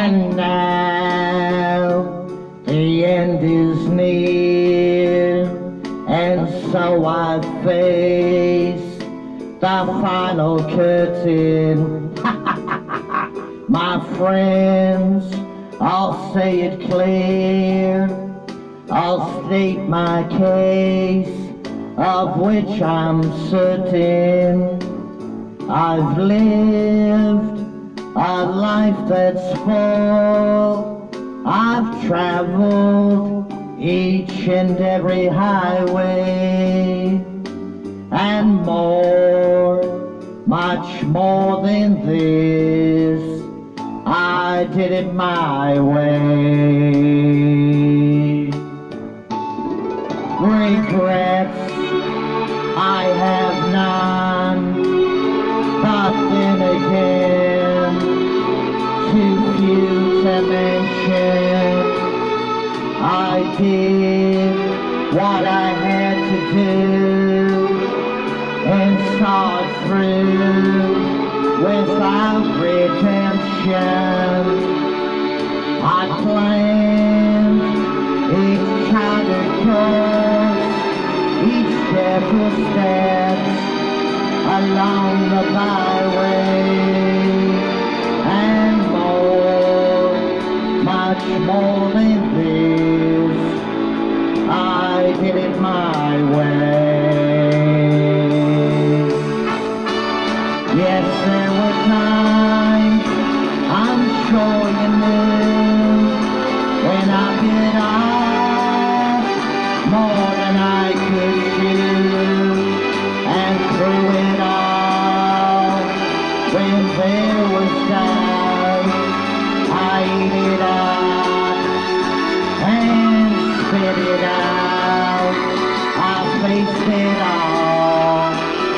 And now the end is near, and so I face the final curtain. My friends, I'll say it clear, I'll state my case, of which I'm certain. I've lived a life that's full, I've traveled each and every highway, and more, much more than this, I did it my way. Regrets, I have none, but then again, too few to mention. I did what I had to do, and saw it through without redemption. I planned each charted course, each careful step along the byway, and more, much more than this, I did it my way. Yes, there were times, I'm sure you knew, when I bit off more than I could chew, and through it all, when there was doubt, I ate it up and spit it out. I faced it all,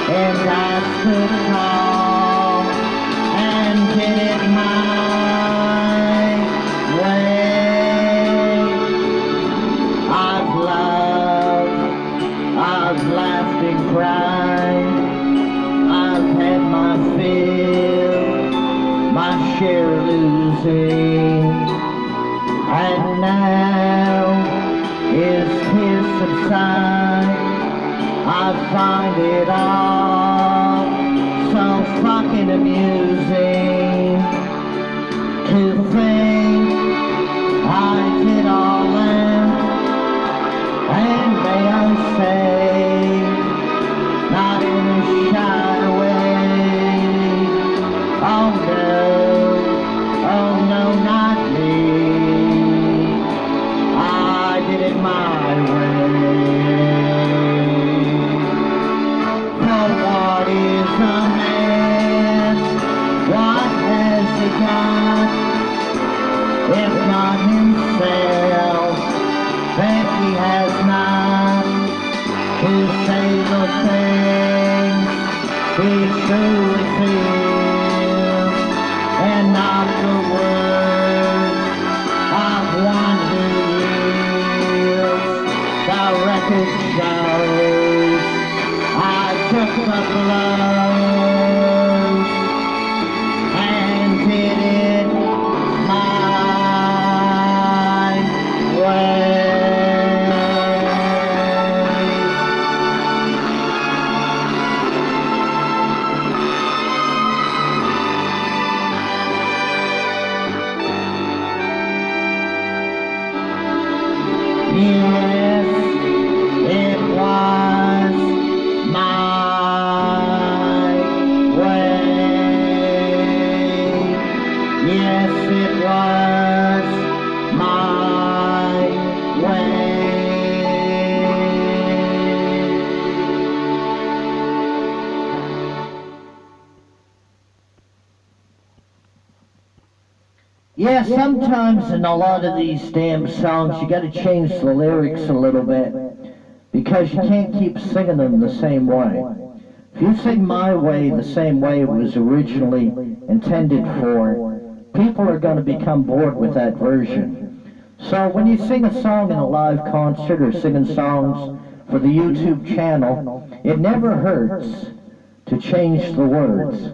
and I stood tall and did it my way. I've loved, I've laughed and cried, I've had my fill, my share of losing, and now is tears subside. I find it all so fucking amusing to think I did all that, and may I say, not in a shy way. Oh no, not me. I did it my way. For what is a man? What has he got? If not himself, that he has not to say the things he truly feels, and not the words of one who yields. The record shows I took the blows and did it my way. Yes, it was my way. Yes, it was my way. Yeah, sometimes in a lot of these damn songs you gotta change the lyrics a little bit, because you can't keep singing them the same way. If you sing My Way the same way it was originally intended for, people are going to become bored with that version. So when you sing a song in a live concert or singing songs for the YouTube channel, it never hurts to change the words.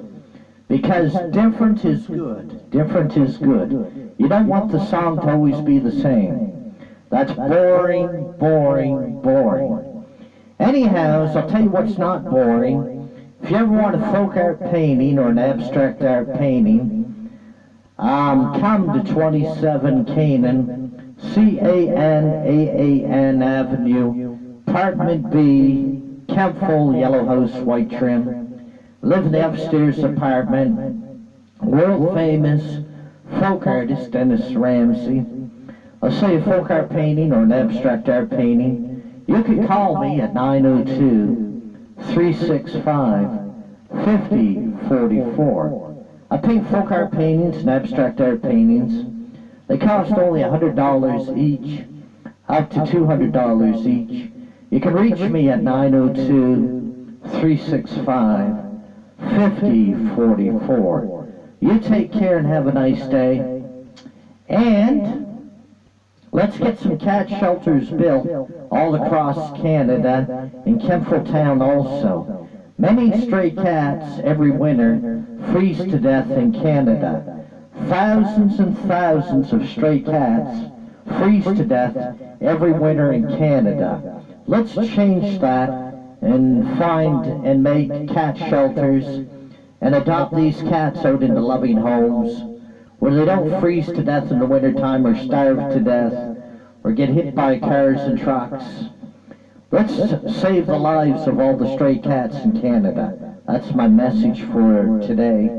Because different is good. Different is good. You don't want the song to always be the same. That's boring, boring, boring. Anyhow, I'll tell you what's not boring. If you ever want a folk art painting or an abstract art painting, come to 27 Canaan, Canaan Avenue, Apartment B, Kempful, yellow house, white trim. Live in the upstairs apartment. World famous folk artist Dennis Ramsay. I'll say a folk art painting or an abstract art painting. You can call me at 902-365-5044. I paint folk art paintings and abstract art paintings. They cost only $100 each, up to $200 each. You can reach me at 902-365-5044. You take care and have a nice day. And let's get some cat shelters built all across Canada, in Kempful Town also. Many stray cats every winter freeze to death in Canada. Thousands and thousands of stray cats freeze to death every winter in Canada. Let's change that and find and make cat shelters and adopt these cats out into loving homes where they don't freeze to death in the wintertime or starve to death or get hit by cars and trucks. Let's save the lives of all the stray cats in Canada. That's my message for today.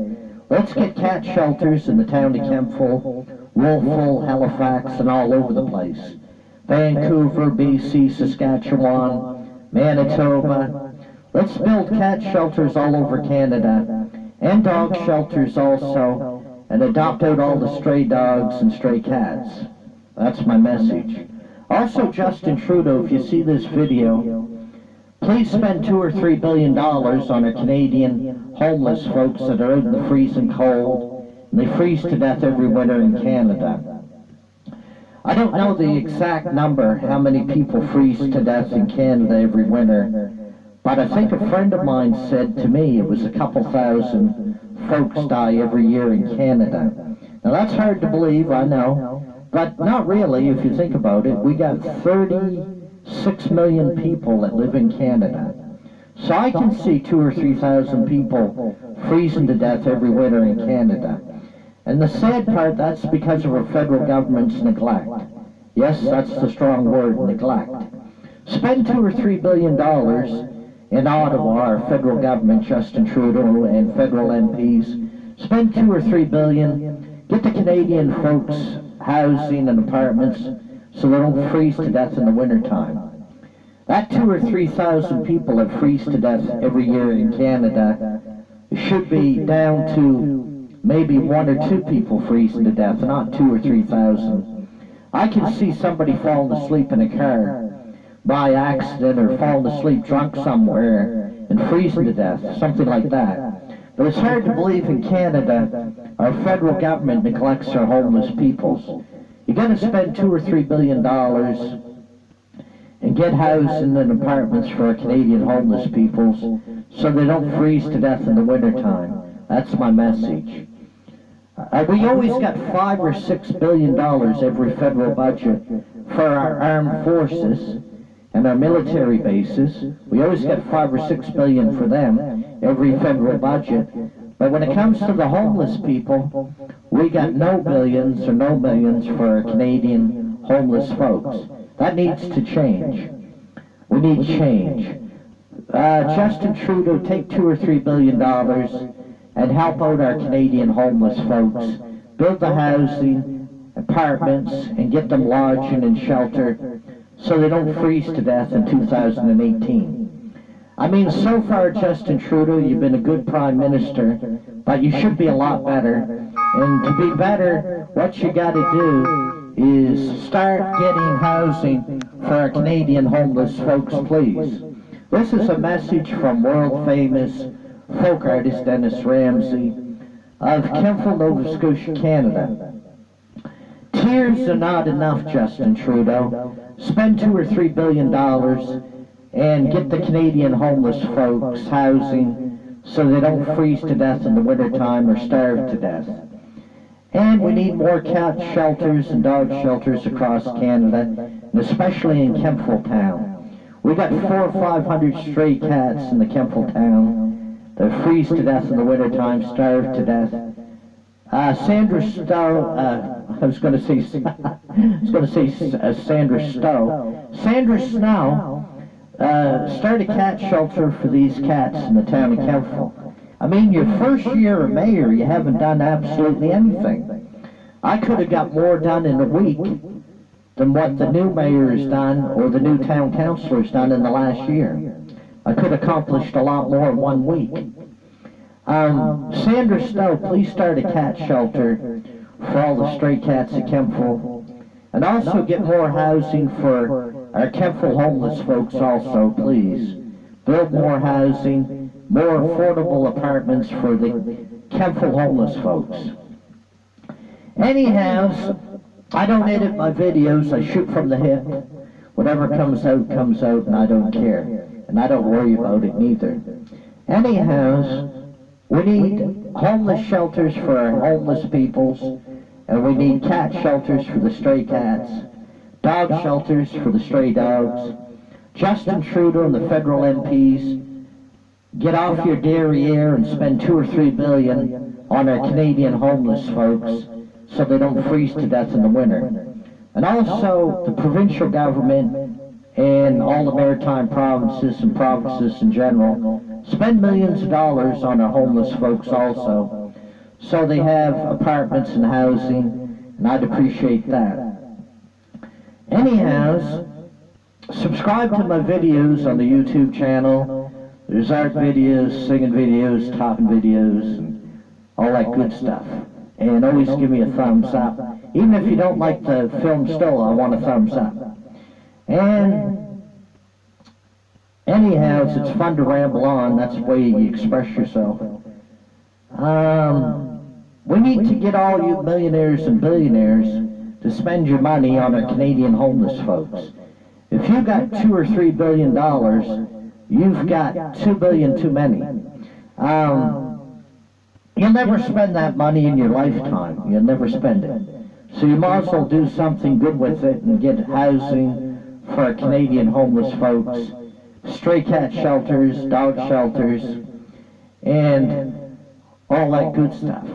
Let's get cat shelters in the town of Kempful, Wolfville, Halifax, and all over the place. Vancouver, BC, Saskatchewan, Manitoba. Let's build cat shelters all over Canada, and dog shelters also, and adopt out all the stray dogs and stray cats. That's my message. Also, Justin Trudeau, if you see this video, please spend $2 or $3 billion on our Canadian homeless folks that are out in the freezing cold, and they freeze to death every winter in Canada. I don't know the exact number, how many people freeze to death in Canada every winter, but I think a friend of mine said to me it was a couple thousand folks die every year in Canada. Now that's hard to believe, I know, but not really if you think about it. We got 36 million people that live in Canada. So I can see 2,000 or 3,000 people freezing to death every winter in Canada. And the sad part, that's because of our federal government's neglect. Yes, that's the strong word, neglect. Spend $2 or $3 billion in Ottawa, our federal government, Justin Trudeau and federal MPs. Spend $2 or $3 billion, get the Canadian folks housing and apartments so they don't freeze to death in the wintertime. That 2,000 or 3,000 people that freeze to death every year in Canada should be down to maybe 1 or 2 people freezing to death, not 2,000 or 3,000. I can see somebody falling asleep in a car by accident or falling asleep drunk somewhere and freezing to death, something like that. But it's hard to believe in Canada our federal government neglects our homeless peoples. You're going to spend $2 or $3 billion and get housing and apartments for our Canadian homeless peoples so they don't freeze to death in the wintertime. That's my message. We always got $5 or $6 billion every federal budget for our armed forces and our military bases. We always get $5 or $6 billion for them every federal budget. But when it comes to the homeless people, we got no billions or no millions for our Canadian homeless folks. That needs to change. We need change. Justin Trudeau, take $2 or $3 billion and help out our Canadian homeless folks. Build the housing, apartments, and get them lodging and shelter so they don't freeze to death in 2018. I mean, so far, Justin Trudeau, you've been a good Prime Minister, but you should be a lot better. And to be better, what you got to do is start getting housing for our Canadian homeless folks, please. This is a message from world-famous folk artist Dennis Ramsay of Kempful, Nova Scotia, Canada. Tears are not enough, Justin Trudeau. Spend $2 or $3 billion and get the Canadian homeless folks housing so they don't freeze to death in the wintertime or starve to death. And we need more cat shelters and dog shelters across Canada, and especially in Kemptville Town. We got 400 or 500 stray cats in the Kemptville Town that freeze to death in the wintertime, starve to death. Sandra Stowe, I was going to say Sandra Stowe. Sandra Snow started a cat shelter for these cats in the town of Kemptville. I mean, your first year of mayor, you haven't done absolutely anything. I could have got more done in a week than what the new mayor has done or the new town councilor has done in the last year. I could have accomplished a lot more in 1 week. Sandra Stowe, please start a cat shelter for all the stray cats at Kemptville, and also get more housing for our Kemptville homeless folks also, please. Build more housing, more affordable apartments for the Kemptville homeless folks. Anyhow, I don't edit my videos, I shoot from the hip. Whatever comes out, and I don't care. And I don't worry about it neither. Anyhow, we need homeless shelters for our homeless peoples, and we need cat shelters for the stray cats, dog shelters for the stray dogs. Justin Trudeau and the federal MPs, get off your derriere and spend $2 or $3 billion on our Canadian homeless folks so they don't freeze to death in the winter. And also the provincial government and all the maritime provinces and provinces in general spend millions of dollars on our homeless folks also, so they have apartments and housing, and I'd appreciate that. Anyhow, subscribe to my videos on the YouTube channel. There's art videos, singing videos, talking videos, and all that good stuff. And always give me a thumbs up. Even if you don't like the film still, I want a thumbs up. And anyhow, it's fun to ramble on. That's the way you express yourself. We need to get all you millionaires and billionaires to spend your money on our Canadian homeless folks. If you've got $2 or $3 billion, you've got $2 billion too many. You'll never spend that money in your lifetime. You'll never spend it. So you might as well do something good with it and get housing for our Canadian homeless folks, stray cat shelters, dog shelters, and all that good stuff.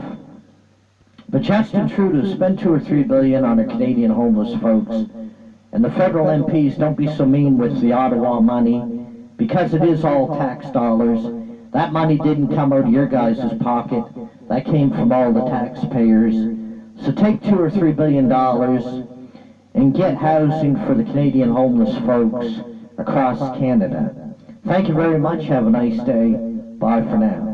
But Justin Trudeau spent $2 or $3 billion on our Canadian homeless folks, and the federal MPs, don't be so mean with the Ottawa money, because it is all tax dollars. That money didn't come out of your guys' pocket. That came from all the taxpayers. So take $2 or $3 billion and get housing for the Canadian homeless folks across Canada. Thank you very much. Have a nice day. Bye for now.